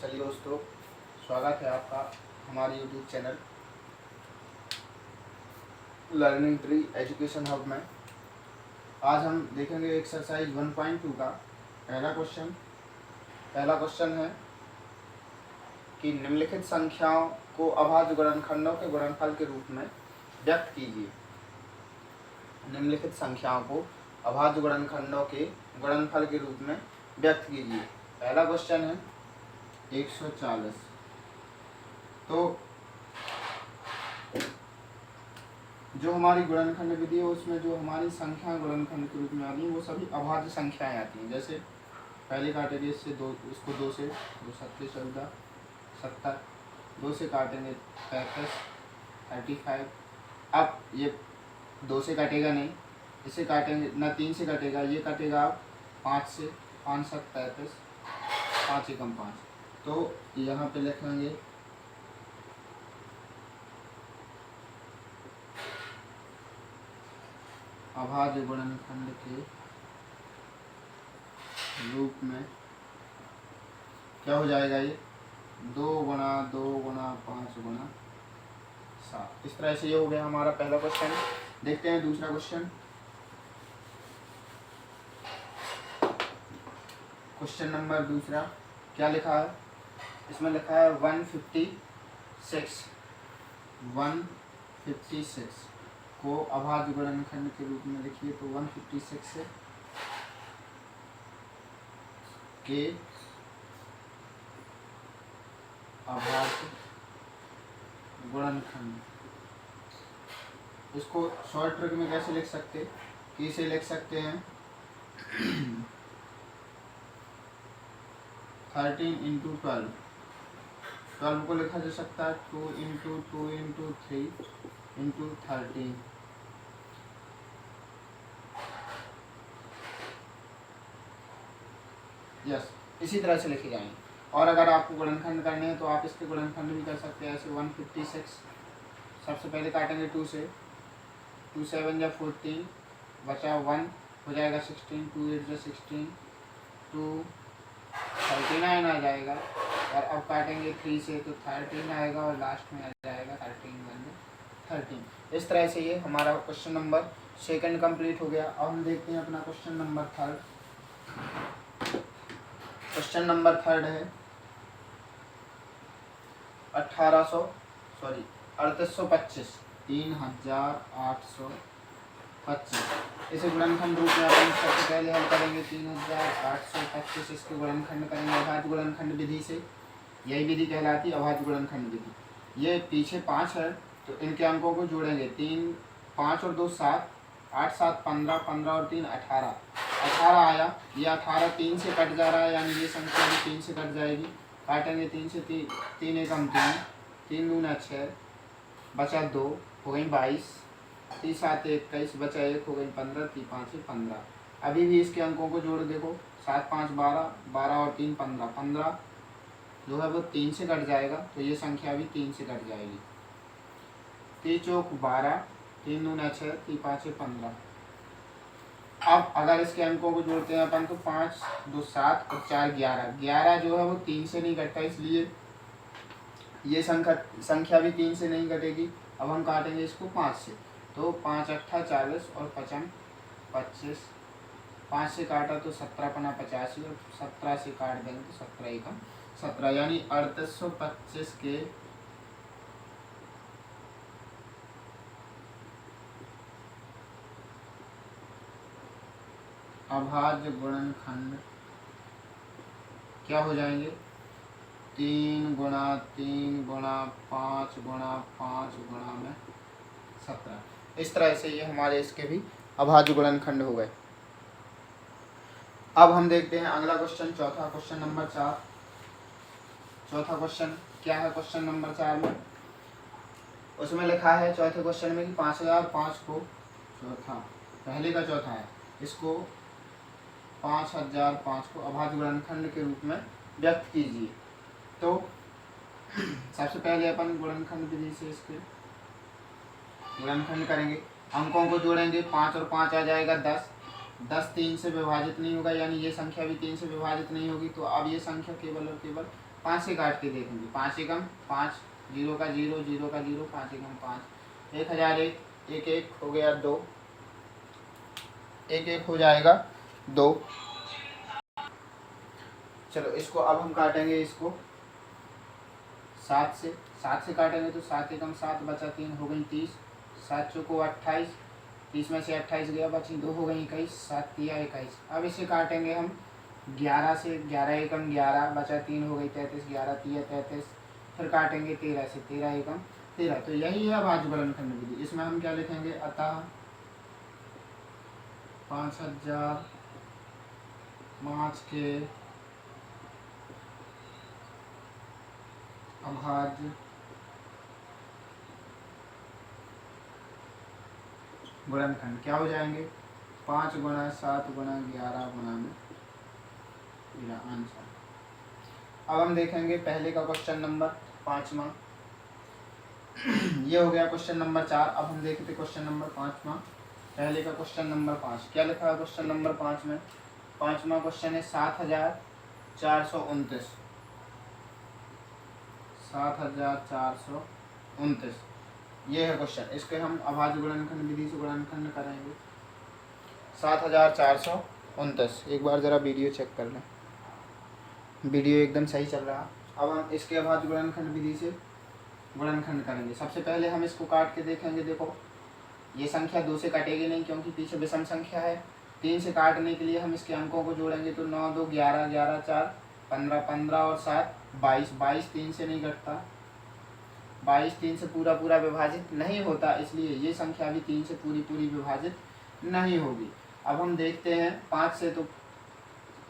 चलिए दोस्तों, स्वागत है आपका हमारे YouTube channel learning tree education hub में। आज हम देखेंगे एक्सरसाइज 1.2 का पहला क्वेश्चन है कि निम्नलिखित संख्याओं को अभाज्य गुणनखंडों के गुणनफल के रूप में व्यक्त कीजिए। निम्नलिखित संख्याओं को अभाज्य गुणनखंडों के गुणनफल के रूप में व्यक्त कीजिए। पहला क्वेश्चन है 140। तो जो हमारी गुणनखंड विधि है उसमें जो हमारी संख्या गुणनखंड के रूप में आती है वो सभी अभाज्य संख्याएं आती हैं। जैसे पहले काटेंगे इससे दो, इसको 2 से 2 7 14 70, 2 से काटेंगे 35 35। अब ये 2 से कटेगा नहीं, इसे काटेंगे ना, 3 से कटेगा, ये कटेगा आप 5 से, 5 7 35, 5 एकम 5। तो यहाँ पे लिखेंगे अभाज्य गुणनखंड के रूप में क्या हो जाएगा, ये 2 गुणा 2 गुणा 5 गुणा 7। इस तरह से ये हो गया हमारा पहला क्वेश्चन। देखते हैं दूसरा क्वेश्चन। क्वेश्चन नंबर दूसरा क्या लिखा है, इसमें लिखा है 156 को अभाज्य गुणनखंड के रूप में लिखिए। तो 156 के अभाज्य गुणनखंड, इसको शॉर्ट ट्रिक में कैसे लिख सकते, कि इसे लिख सकते हैं 13 इंटू 12 को लिखा जा सकता है 2 इंटू 2 इंटू 3 इंटू 13। यस, इसी तरह से लिखे जाएंगे। और अगर आपको गुणनखंड करने हैं तो आप इसके गुणनखंड भी कर सकते हैं। ऐसे 156 सबसे पहले काटेंगे 2 से, 2 7 या 14, बचा 1 हो जाएगा 16, 2 8 या 16, 2 39 आ जाएगा। और अब काटेंगे 3 से तो 13 आएगा और लास्ट में आ जाएगा 13। इस तरह से ये हमारा क्वेश्चन नंबर सेकंड कंप्लीट हो गया। अब हम देखते हैं अपना question number third. Question number third है 3825, 3825। इसे गुणनखंड रूप में अपन सबसे पहले हल करेंगे 3825। इसके गुणनखंड करेंगे अभाज्य गुणनखंड विधि से। यही विधि कहलाती है अभाज्य गुणनखंड विधि। ये पीछे 5 है तो इनके अंकों को जोड़ेंगे। 3 5 और 2 7, 8 7 15, 15 और 3 18 आया। ये 18 3 से कट जा रहा है, यानी ये संख्या भी 3 से कट जाएगी। काटेंगे 3 से, 3 एकम 3, 3 दूना 6, बचा 2 हो गई 22, 3 7 21, बचा 1 हो गई 15, 3 5 15। अभी भी इसके अंकों को जोड़ देखो, 7 5 12, 12 और 3 15, 15 जो है वो 3 से कट जाएगा, तो ये संख्या भी 3 से कट जाएगी। 3 चौक 12, 3 दूना 6, 3 5 15। अब अगर इसके अंकों को जोड़ते हैं अपन तो 5 2 7 और 4 11, 11 जो है वो 3 से नहीं कटता, इसलिए ये संख्या भी 3 से नहीं कटेगी। अब हम काटेंगे इसको 5 से, तो 5 8 40 और 5 25। 5 से काटा तो 17 पना 85 और 17 से काट देंगे तो 17 एकम 17, यानी 3825 के अभाज्य गुणनखंड क्या हो जाएंगे, 3 गुणा 3 गुणा 5 गुणा 5 गुणा में 17। इस तरह से ये हमारे इसके भी अभाज्य गुणनखंड हो गए। अब हम देखते हैं अगला क्वेश्चन, चौथा क्वेश्चन नंबर 4। चौथा क्वेश्चन क्या है, क्वेश्चन नंबर 4 में उसमें लिखा है चौथे क्वेश्चन में कि 5005 को, चौथा पहले का चौथा है, इसको 5005 को अभाज्य गुणनखंड के रूप में व्यक्त कीजिए। तो सबसे पहले अपन गुणनखंड विधि से इसके गुणनखंड करेंगे। अंकों को जोड़ेंगे, 5 और 5 आ जाएगा 10, 10 3 से विभाजित नहीं होगा, यानी ये संख्या भी 3 से विभाजित नहीं होगी। तो अब ये संख्या केवल और केवल 5 से काट के देखेंगे, 5 एकम 5, 0 का 0, 0 का 0, 5 एकम 5, 1001, 1 1 हो गया 2, 1 1 हो जाएगा 2। चलो इसको अब हम काटेंगे, इसको 7 से काटेंगे तो 7 एकम 7 बचा 3 हो गई 30, 7 चौको 28, 30 में से 28 गया, बची 2 हो गई 21, 7 तिया 21। अब इसे काटेंगे हम 11 से, 11 एकम 11 बचा 3 हो गई 33, 11 तिया 33, फिर काटेंगे 13 से, 13 एकम 13। तो यही है अभाज्य गुणनखंड विधि। इसमें हम क्या लिखेंगे, अतः 5000 5 के अभाज्य गुणनखंड क्या हो जाएंगे, 5 गुणा 7 गुणा 11 गुणा में मेरा आंसर। अब हम देखेंगे पहले का क्वेश्चन नंबर 5वां। ये हो गया क्वेश्चन नंबर 4। अब हम देखते क्वेश्चन नंबर 5वां। पहले का क्वेश्चन नंबर 5 क्या लिखा है क्वेश्चन नंबर 5 में। 5वां क्वेश्चन है 7429, 7429 ये है क्वेश्चन। इसके हम अभाज्य गुणनखंड विधि से गुणनखंड करेंगे। 7429, एक बार ज़रा वीडियो चेक कर लें, वीडियो एकदम सही चल रहा। अब हम इसके अभाज्य गुणनखंड विधि से गुणनखंड करेंगे। सबसे पहले हम इसको काट के देखेंगे। देखो ये संख्या 2 से कटेगी नहीं क्योंकि पीछे विषम संख्या है। 3 से काटने के लिए हम इसके अंकों को जोड़ेंगे तो 9 2 11, 11 4 15, 15 और 7 22, 22 3 से नहीं कटता, 22 3 से पूरा पूरा विभाजित नहीं होता, इसलिए ये संख्या भी 3 से पूरी पूरी विभाजित नहीं होगी। अब हम देखते हैं 5 से, तो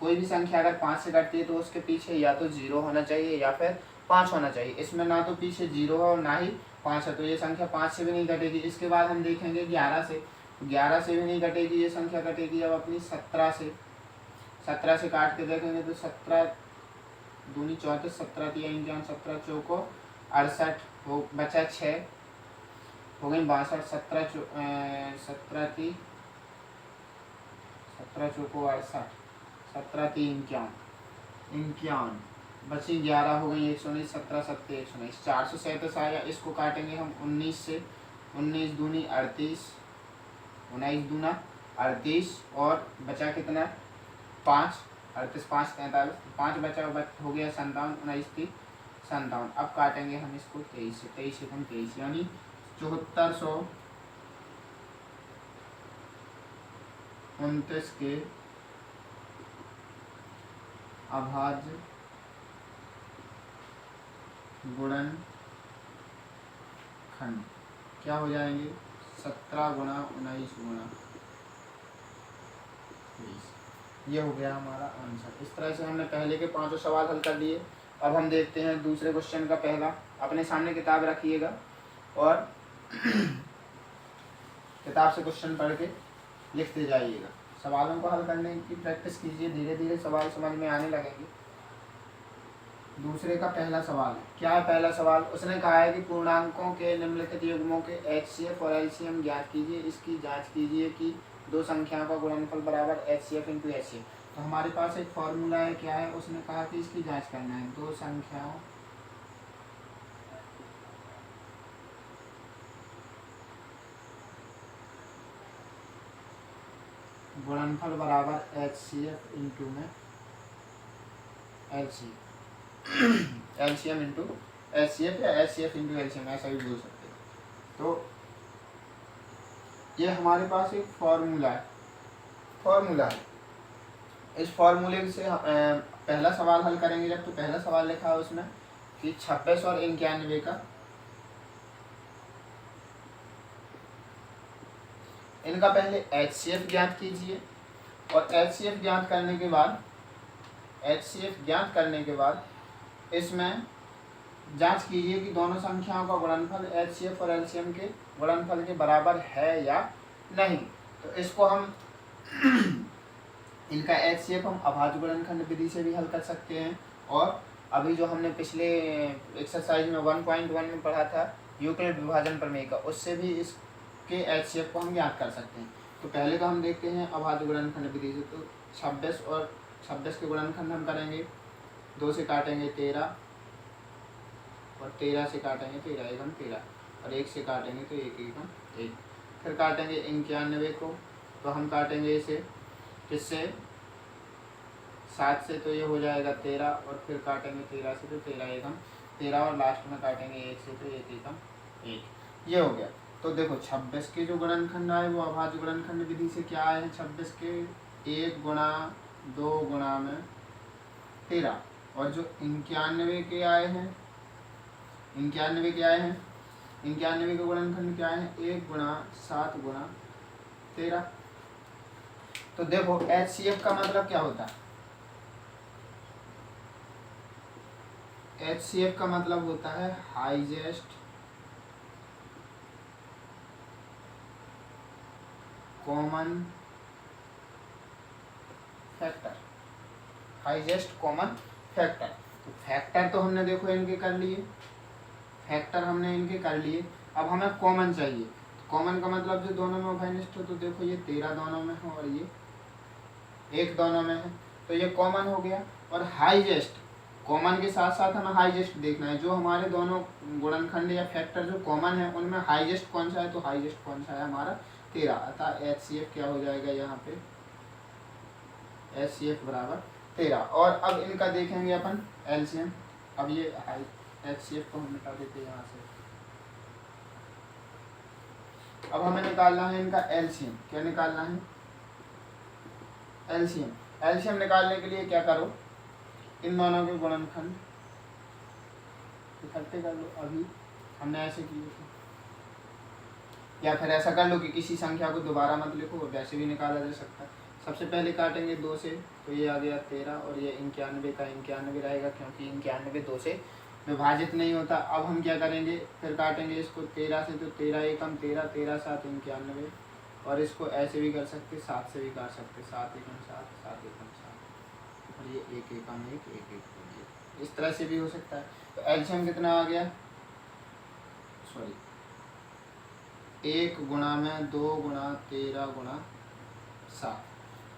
कोई भी संख्या अगर 5 से कटती है तो उसके पीछे या तो 0 होना चाहिए या फिर 5 होना चाहिए। इसमें ना तो पीछे 0 है और ना ही 5 है, तो ये संख्या 5 से भी नहीं कटेगी। इसके बाद हम देखेंगे 11 से, 11 से भी नहीं कटेगी, ये संख्या कटेगी अब अपनी 17 से। 17 से काट के देखेंगे तो 17 दूनी 34, 17 तिया 51, 17 चौको 68 हो, बचा 6 हो गई 62, 17 चौको 68, 17 3 51, बची 11 हो गई 119, 17 7 119, 437 आया। इसको काटेंगे हम 19 से, 19 दूनी 38, 19 दूना 38 और बचा कितना 5, 38 5 43, 5 बचा हो गया 57, 19 3 57। अब काटेंगे हम इसको 23 से, 23 से 23 यानी 7429 के अभाज्य गुणनखंड क्या हो जाएंगे, 17 गुणा 19 गुणा 23। ये हो गया हमारा आंसर। इस तरह से हमने पहले के 5 सवाल हल कर लिए। अब हम देखते हैं दूसरे क्वेश्चन का पहला। अपने सामने किताब रखिएगा और किताब से क्वेश्चन पढ़ के लिखते जाइएगा। सवालों को हल करने की प्रैक्टिस कीजिए, धीरे धीरे सवाल समझ में आने लगेंगे। दूसरे का पहला सवाल क्या है। पहला सवाल उसने कहा है कि पूर्णांकों के निम्नलिखित युग्मों के HCF और LCM ज्ञात कीजिए। इसकी जांच कीजिए कि दो संख्याओं का गुणनफल बराबर HCF इंटू HCF। तो हमारे पास एक फॉर्मूला है, क्या है, उसने कहा कि इसकी जांच करना है। दो संख्याओं गुणनफल बराबर HCF इंटू में LCM, LCM इंटू HCF या HCF इंटू LCM ऐसा भी बोल सकते हैं। तो ये हमारे पास एक फॉर्मूला है। इस फॉर्मूले से पहला सवाल हल करेंगे जब, तो पहला सवाल लिखा है उसमें कि 26 और 91 का इनका पहले HCF ज्ञात कीजिए और HCF ज्ञात करने के बाद इसमें जांच कीजिए कि दोनों संख्याओं का गुणनफल HCF और LCM के गुणनफल के बराबर है या नहीं। तो इसको हम इनका HCF हम अभाज्य गुणनखंड विधि से भी हल कर सकते हैं, और अभी जो हमने पिछले एक्सरसाइज में 1.1 में पढ़ा था यूक्लिड विभाजन प्रमेय का, उससे भी इसके HCF को हम ज्ञात कर सकते हैं। तो पहले तो हम देखते हैं अभाज्य गुणनखंड विधि से। तो 26 और 26 के गुणनखंड हम करेंगे 2 से काटेंगे 13 और 13 से काटेंगे 13 एकम 13 और 1 से काटेंगे तो 1 एकम 1। फिर काटेंगे 91 को, तो हम काटेंगे इसे किससे 7 से, तो ये हो जाएगा 13 और फिर काटेंगे 13 से तो 13 एकम 13 और लास्ट में काटेंगे 1 से तो 1 एकम 1। ये हो गया। तो देखो 26 के जो गुणनखंड आए वो अभाज्य गुणनखंड विधि से क्या आए हैं 26 के 1 गुणा 2 गुणा में 13 और जो 91 के आए हैं 91 के आए हैं 91 के गुणनखंड क्या है 1 गुणा 7 गुणा 13। तो देखो HCF का मतलब क्या होता है, HCF का मतलब होता है highest common factor, highest common factor. तो फैक्टर तो हमने देखो इनके कर लिए, फैक्टर हमने इनके कर लिए, अब हमें कॉमन चाहिए। कॉमन का मतलब जो दोनों में उभयनिष्ठ हो, तो देखो ये 13 दोनों में है और ये 1 दोनों में है, तो ये कॉमन हो गया। और हाईएस्ट, कॉमन के साथ साथ हमें हाईएस्ट देखना है, जो हमारे दोनों गुणनखंड या फैक्टर जो कॉमन है उनमें हाईएस्ट कौन सा है, तो हाईएस्ट कौन सा है हमारा 13। अतः HCF क्या हो जाएगा यहाँ पे HCF बराबर 13। और अब इनका देखेंगे अपन LCM। अब ये HCF को हम निकाल देते हैं यहाँ से। अब हमें निकालना है इनका LCM। क्या निकालना है LCM। LCM निकालने के लिए क्या करो, इन दोनों के गुणनखंड इकट्ठे कर लो। अभी हमने ऐसे किए थे, या फिर ऐसा कर लो कि किसी संख्या को दोबारा मत लिखो, वैसे भी निकाला जा सकता है। सबसे पहले काटेंगे 2 से, तो ये आ गया 13 और ये 91 का 91 रहेगा, क्योंकि 91 2 से विभाजित नहीं होता। अब हम क्या करेंगे, फिर काटेंगे इसको 13 से, तो 13 एकम 13, 13 7 91, और इसको ऐसे भी कर सकते 7 से भी काट सकते 7 एकम 7, 7 एकम 7, और ये 1 एकम 1, 1 एकम 1, इस तरह से भी हो सकता है। तो एलसीएम कितना आ गया, सॉरी 1 गुणा में 2 गुणा 13 गुणा 7,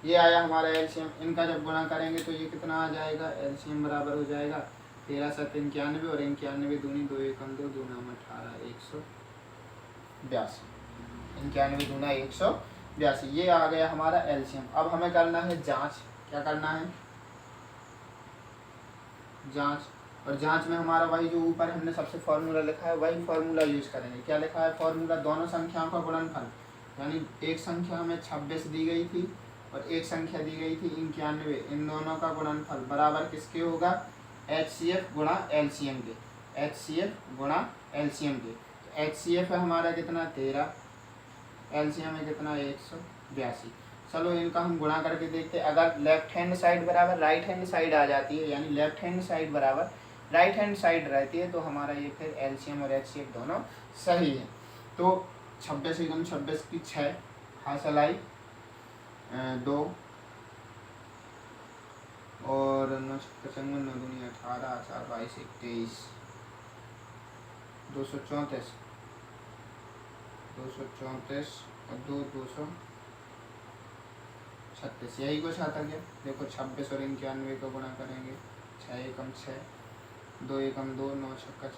ये आया हमारा एलसीएम। इनका जब गुणा करेंगे तो ये कितना आ जाएगा, एलसीएम बराबर हो जाएगा 13 7 91 और 91 दूनी 2 एकम 2, 2 नाम 18, 182, 91 दूना 182, ये आ गया हमारा एलसीएम। अब हमें करना है जांच। क्या करना है, जांच। और जांच में हमारा वही जो ऊपर हमने सबसे फॉर्मूला लिखा है वही फॉर्मूला यूज करेंगे। क्या लिखा है फॉर्मूला, दोनों संख्याओं का गुणनफल, यानी एक संख्या में 26 दी गई थी और एक संख्या दी गई थी 91, इन दोनों का गुणनफल बराबर किसके होगा, HCF गुणा LCM के, HCF गुणा LCM के। HCF है हमारा कितना 13, LCM है कितना 182। चलो इनका हम गुणा करके देखते हैं। अगर लेफ्ट हैंड साइड बराबर राइट हैंड साइड आ जाती है, यानी लेफ्ट हैंड साइड बराबर राइट हैंड साइड रहती है, तो हमारा ये फिर LCM और HCF दोनों सही है। तो 26 एकम 26 की 6 हासिल आई 2 और 95 9 दूनी 18, 4 22 21, 234 और 2 236, यही कुछ आता गया। देखो 26 और 91 को गुणा करेंगे, 6 एकम 6, 2 एकम 2, 9 छक्का